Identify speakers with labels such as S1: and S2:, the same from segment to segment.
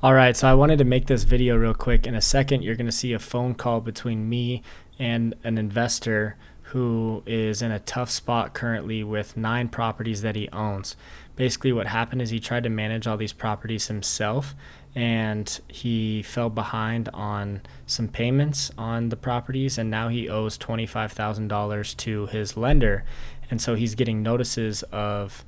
S1: All right, so I wanted to make this video real quick. In a second, you're going to see a phone call between me and an investor who is in a tough spot currently with 9 properties that he owns. Basically, what happened is he tried to manage all these properties himself, and he fell behind on some payments on the properties, and now he owes $25,000 to his lender. And so he's getting notices of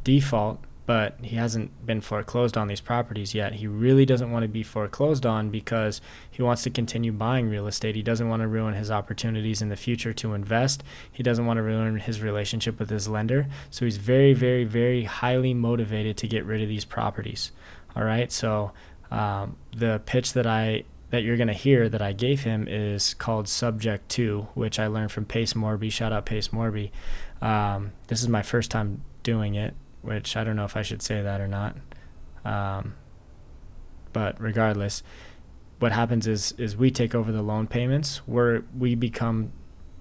S1: default, but he hasn't been foreclosed on these properties yet. He really doesn't want to be foreclosed on because he wants to continue buying real estate. He doesn't want to ruin his opportunities in the future to invest. He doesn't want to ruin his relationship with his lender. So he's very, very, very highly motivated to get rid of these properties. All right. So the pitch that you're going to hear that I gave him is called Subject To, which I learned from Pace Morby. Shout out Pace Morby. This is my first time doing it, which I don't know if I should say that or not. But regardless, what happens is we take over the loan payments. We become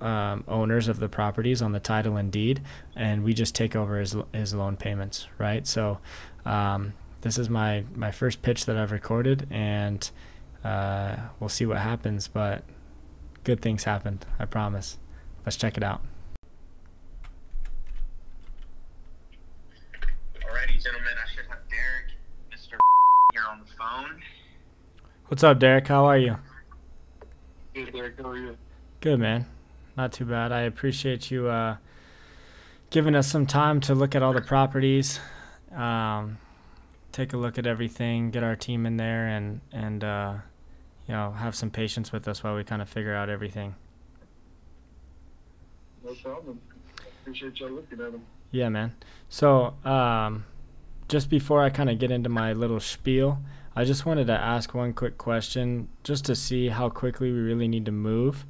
S1: owners of the properties on the title and deed, and we just take over his loan payments, right? So this is my first pitch that I've recorded, and we'll see what happens, but good things happened, I promise. Let's check it out.
S2: Alrighty, gentlemen, I should have Derek, Mr. here on the phone.
S1: What's up, Derek? How are you?
S2: Good, Derek. How are you?
S1: Good, man. Not too bad. I appreciate you giving us some time to look at all the properties, take a look at everything, get our team in there, and you know, have some patience with us while we kind of figure out everything.
S3: No problem. Appreciate y'all looking at them.
S1: Yeah, man. So just before I kind of get into my little spiel, I just wanted to ask one quick question just to see how quickly we really need to move.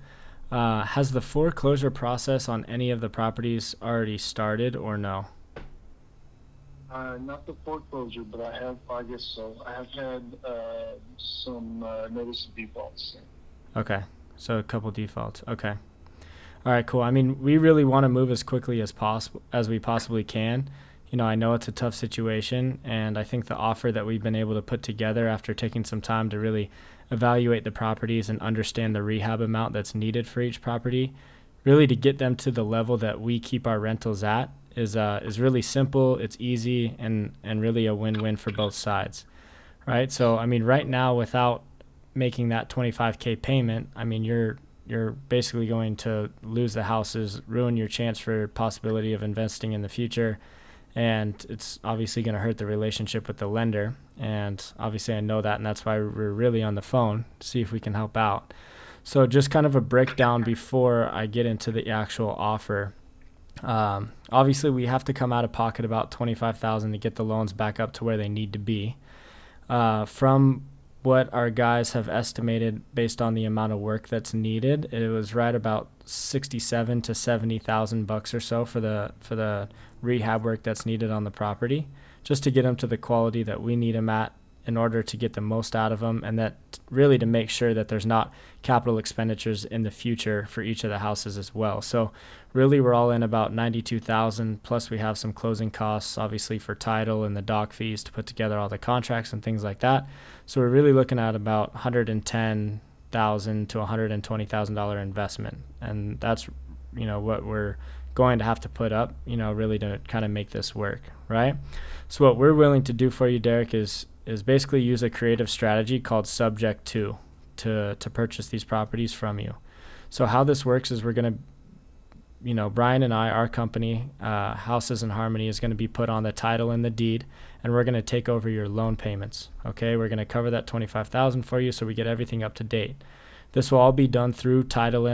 S1: Has the foreclosure process on any of the properties already started or no?
S3: Not the foreclosure, but I guess so. I have had some notice of defaults.
S1: Okay, so a couple defaults. Okay. All right, cool. I mean, we really want to move as quickly as possible, as we possibly can. You know, I know it's a tough situation, and I think the offer that we've been able to put together after taking some time to really evaluate the properties and understand the rehab amount that's needed for each property, really to get them to the level that we keep our rentals at, is really simple. It's easy and really a win-win for both sides, right? So, I mean, right now, without making that $25K payment, I mean, you're basically going to lose the houses, ruin your chance for possibility of investing in the future, and it's obviously going to hurt the relationship with the lender. And obviously I know that, and that's why we're really on the phone to see if we can help out. So just kind of a breakdown before I get into the actual offer. Obviously we have to come out of pocket about $25,000 to get the loans back up to where they need to be. From what our guys have estimated based on the amount of work that's needed, it was right about $67,000 to $70,000 or so for the rehab work that's needed on the property, just to get them to the quality that we need them at in order to get the most out of them, and that really to make sure that there's not capital expenditures in the future for each of the houses as well. So really we're all in about $92,000, plus we have some closing costs obviously for title and the doc fees to put together all the contracts and things like that. So we're really looking at about $110,000 to $120,000 investment, and that's, you know, what we're going to have to put up, you know, really to kind of make this work, right? So what we're willing to do for you, Derek, is basically use a creative strategy called Subject To purchase these properties from you. So how this works is we're going to, you know, Brian and I, our company, Houses in Harmony, is going to be put on the title and the deed, and we're going to take over your loan payments. Okay, we're going to cover that $25,000 for you, so we get everything up to date. This will all be done through a title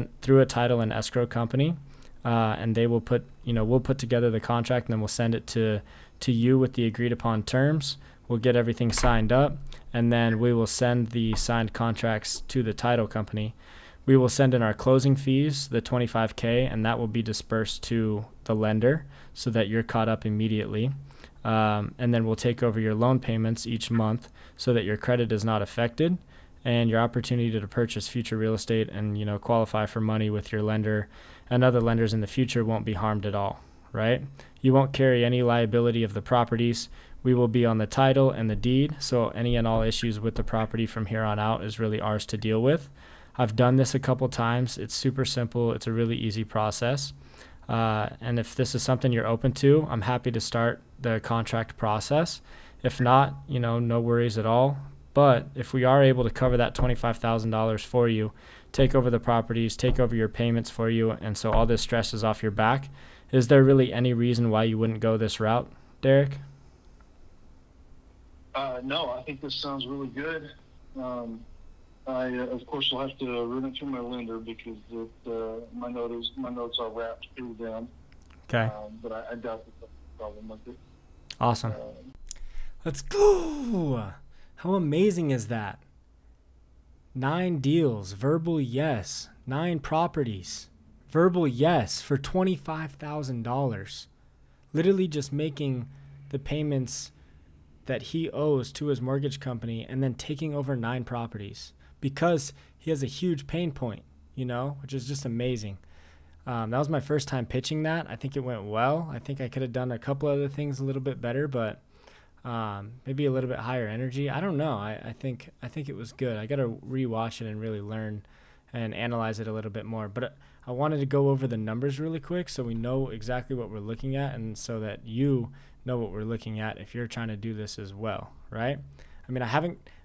S1: and escrow company, and they will put, you know, we'll put together the contract, and then we'll send it to you with the agreed upon terms. We'll get everything signed up, and then we will send the signed contracts to the title company. We will send in our closing fees, the $25K, and that will be dispersed to the lender so that you're caught up immediately. And then we'll take over your loan payments each month so that your credit is not affected, and your opportunity to purchase future real estate and, you know, qualify for money with your lender and other lenders in the future won't be harmed at all, right? You won't carry any liability of the properties. We will be on the title and the deed, so any and all issues with the property from here on out is really ours to deal with. I've done this a couple times. It's super simple. It's a really easy process. And if this is something you're open to, I'm happy to start the contract process. If not, no worries at all. But if we are able to cover that $25,000 for you, take over the properties, take over your payments for you, and so all this stress is off your back, is there really any reason why you wouldn't go this route, Derek?
S3: No, I think this sounds really good. I, of course, will have to run it through my lender because my notes are wrapped through them.
S1: Okay.
S3: But I doubt there's a problem with it.
S1: Awesome. Let's go. How amazing is that? 9 deals, verbal yes. 9 properties, verbal yes for $25,000. Literally just making the payments that he owes to his mortgage company and then taking over 9 properties because he has a huge pain point, which is just amazing. That was my first time pitching that. I think it went well. I think I could have done a couple other things a little bit better, but maybe a little bit higher energy. I don't know. I think it was good. I got to rewatch it and really learn and analyze it a little bit more. But I wanted to go over the numbers really quick so we know exactly what we're looking at and so that you know what we're looking at if you're trying to do this as well, right? I mean,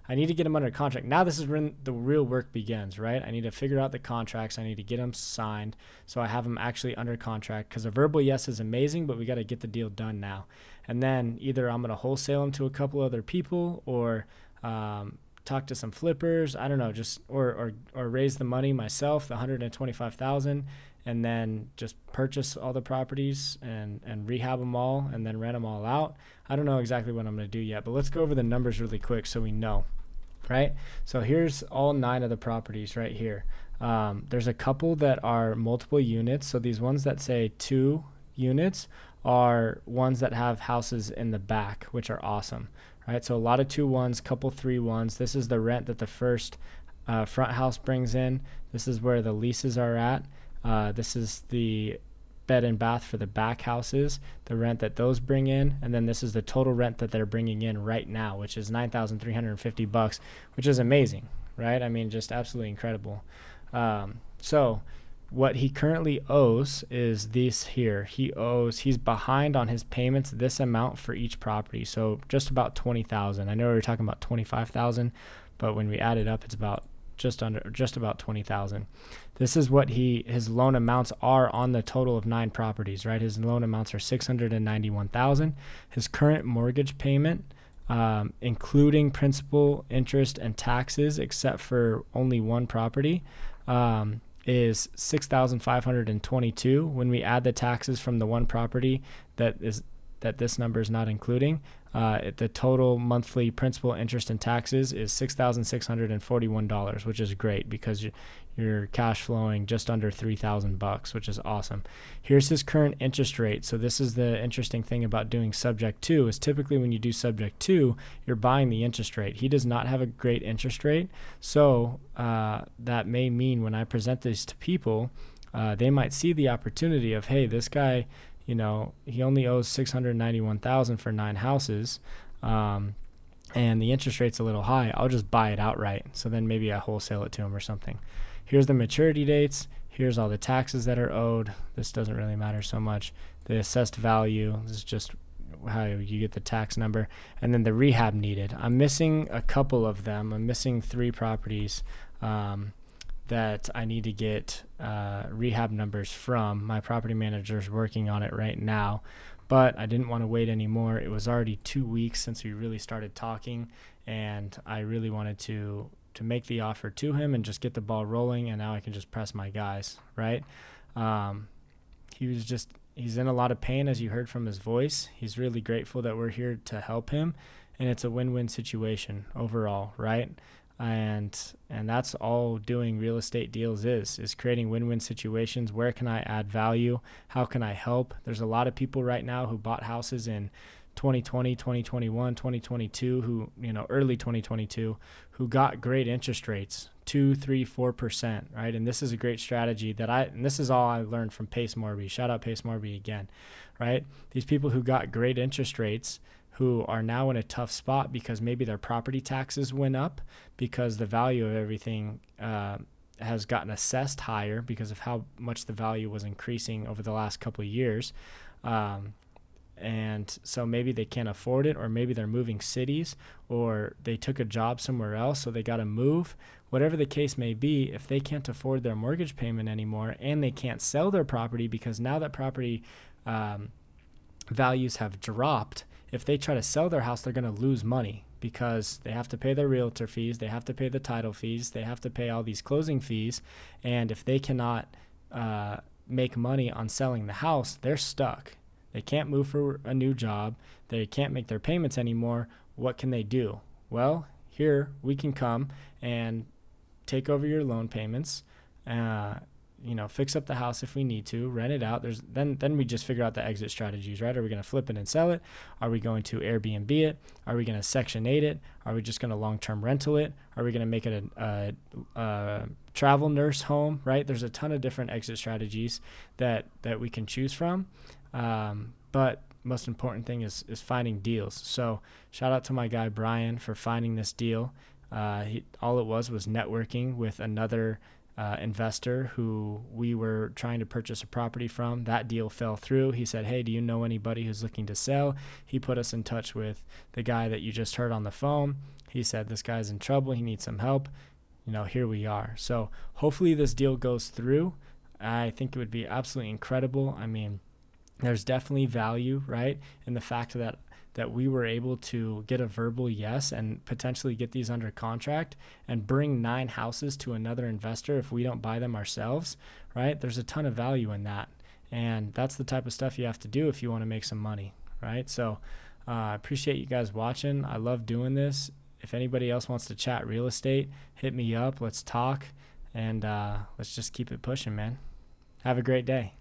S1: I need to get them under contract. Now this is when the real work begins, right? I need to figure out the contracts. I need to get them signed so I have them actually under contract because a verbal yes is amazing, but we got to get the deal done now. And then either I'm going to wholesale them to a couple other people or talk to some flippers. I don't know, just or raise the money myself, the $125,000, and then just purchase all the properties and rehab them all and then rent them all out. I don't know exactly what I'm going to do yet, but let's go over the numbers really quick so we know, right? So here's all 9 of the properties right here. There's a couple that are multiple units. So these ones that say 2 units are ones that have houses in the back, which are awesome, right? So a lot of 2-1s, couple 3-1s. This is the rent that the first front house brings in. This is where the leases are at. This is the bed and bath for the back houses, the rent that those bring in, and then this is the total rent that they're bringing in right now, which is $9,350, which is amazing, right? I mean, just absolutely incredible. So what he currently owes is this here. He's behind on his payments this amount for each property, so just about $20,000. I know we were talking about $25,000, but when we add it up, it's about just about $20,000. This is what his loan amounts are on the total of 9 properties, right? His loan amounts are $691,000. His current mortgage payment, including principal, interest, and taxes, except for only 1 property, is $6,522. When we add the taxes from the 1 property that this number is not including, the total monthly principal, interest, and taxes is $6,641, which is great because you're cash flowing just under $3,000, which is awesome. Here's his current interest rate. So this is the interesting thing about doing subject to is typically when you do subject to, you're buying the interest rate. He does not have a great interest rate. So that may mean when I present this to people, they might see the opportunity of, hey, this guy, he only owes $691,000 for 9 houses, and the interest rate's a little high. I'll just buy it outright. So then maybe I wholesale it to him or something. Here's the maturity dates. Here's all the taxes that are owed. This doesn't really matter so much. The assessed value. This is just how you get the tax number. And then the rehab needed. I'm missing a couple of them. I'm missing 3 properties that I need to get rehab numbers from. My property manager's working on it right now, but I didn't want to wait anymore. It was already 2 weeks since we really started talking, and I really wanted to make the offer to him and just get the ball rolling, and now I can just press my guys, right? He's in a lot of pain, as you heard from his voice. He's really grateful that we're here to help him, and it's a win-win situation overall, right? And that's all doing real estate deals is creating win-win situations. Where can I add value? How can I help? There's a lot of people right now who bought houses in 2020, 2021, 2022, who, early 2022, who got great interest rates, 2, 3, 4%, right? And this is a great strategy and this is all I learned from Pace Morby. Shout out Pace Morby again, right? These people who got great interest rates, who are now in a tough spot because maybe their property taxes went up because the value of everything has gotten assessed higher because of how much the value was increasing over the last couple of years. And so maybe they can't afford it, or maybe they're moving cities, or they took a job somewhere else, so they got to move. Whatever the case may be, if they can't afford their mortgage payment anymore and they can't sell their property because now that property values have dropped, if they try to sell their house, they're going to lose money because they have to pay their realtor fees, they have to pay the title fees, they have to pay all these closing fees. And if they cannot make money on selling the house, they're stuck. They can't move for a new job. They can't make their payments anymore. What can they do? Well, here we can come and take over your loan payments, fix up the house if we need to, rent it out. Then we just figure out the exit strategies, right? Are we going to flip it and sell it? Are we going to Airbnb it? Are we going to Section 8 it? Are we just going to long-term rental it? Are we going to make it a travel nurse home, right? There's a ton of different exit strategies that we can choose from. But most important thing is finding deals. So shout out to my guy Brian for finding this deal. All it was networking with another investor who we were trying to purchase a property from. That deal fell through. He said, hey, do you know anybody who's looking to sell? He put us in touch with the guy that you just heard on the phone. He said, this guy's in trouble. He needs some help. Here we are. So hopefully this deal goes through. I think it would be absolutely incredible. I mean, there's definitely value, right, in the fact that we were able to get a verbal yes and potentially get these under contract and bring 9 houses to another investor if we don't buy them ourselves, right? There's a ton of value in that. And that's the type of stuff you have to do if you want to make some money, right? So I appreciate you guys watching. I love doing this. If anybody else wants to chat real estate, hit me up. Let's talk. And let's just keep it pushing, man. Have a great day.